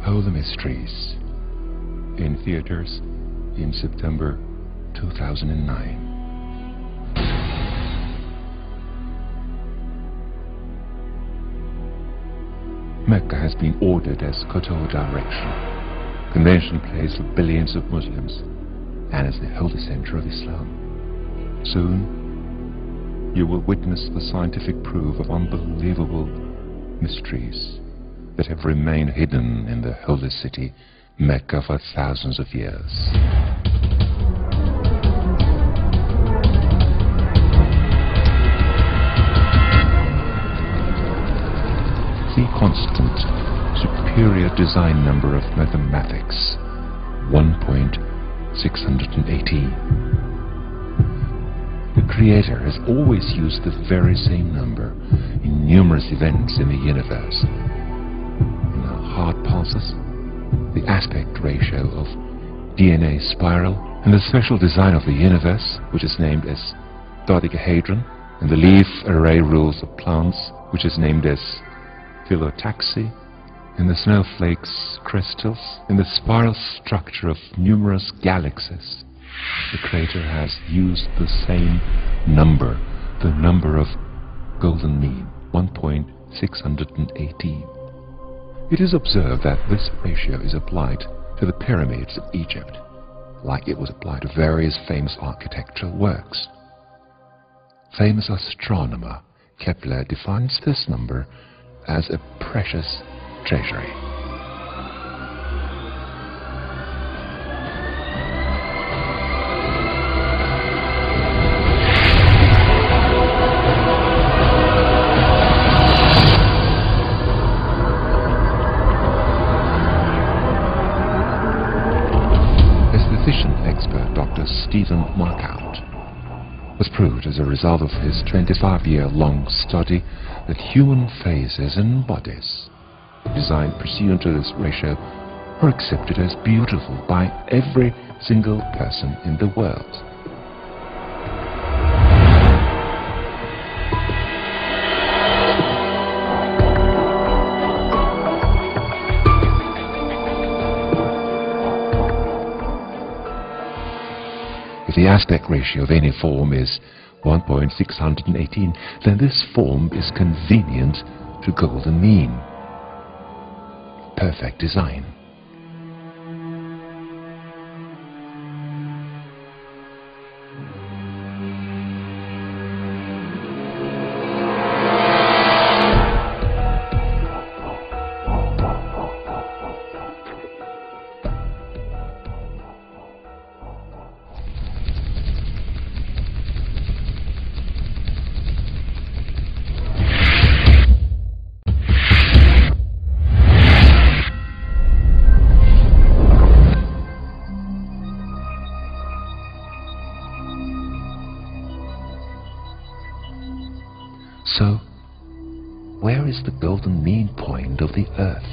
Holy Mysteries, in theaters in September 2009. Mecca has been ordered as Cudo direction, conventional place for billions of Muslims, and as the holy center of Islam. Soon, you will witness the scientific proof of unbelievable mysteries that have remained hidden in the holy city, Mecca, for thousands of years. The constant, superior design number of mathematics, 1.618. The Creator has always used the very same number in numerous events in the universe. In our heart pulses, the aspect ratio of DNA spiral, and the special design of the universe, which is named as dodecahedron, and the leaf array rules of plants, which is named as phyllotaxy, in the snowflakes, crystals, in the spiral structure of numerous galaxies. The Creator has used the same number, the number of golden mean, 1.618. It is observed that this ratio is applied to the pyramids of Egypt, like it was applied to various famous architectural works. Famous astronomer Kepler defines this number as a precious treasury. As physician expert Dr. Stephen Markout was proved as a result of his 25-year-long study that human faces and bodies designed pursuant to this ratio are accepted as beautiful by every single person in the world. If the aspect ratio of any form is 1.618, then this form is convenient to golden mean. Perfect design. So, where is the golden mean point of the Earth?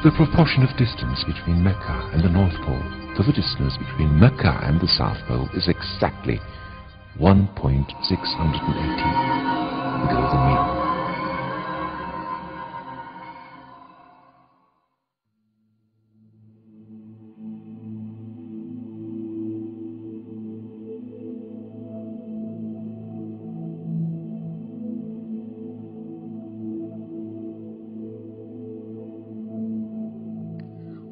The proportion of distance between Mecca and the North Pole to the distance between Mecca and the South Pole is exactly 1.618, the golden mean.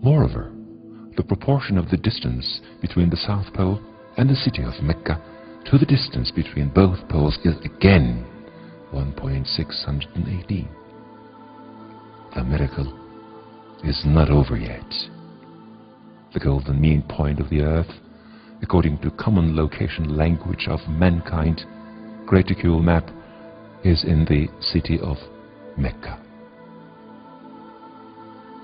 Moreover, the proportion of the distance between the South Pole and the city of Mecca to the distance between both poles is again 1.618. The miracle is not over yet. The golden mean point of the Earth, according to common location language of mankind, graticule map, is in the city of Mecca.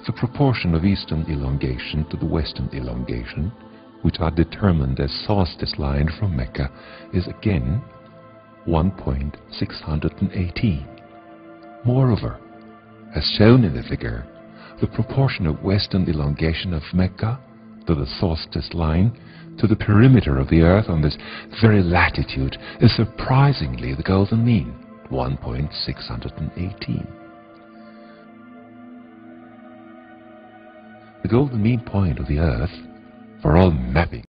The proportion of eastern elongation to the western elongation, which are determined as solstice line from Mecca, is again 1.618. Moreover, as shown in the figure, the proportionate western elongation of Mecca to the solstice line to the perimeter of the Earth on this very latitude is surprisingly the golden mean, 1.618. The golden mean point of the Earth for all mapping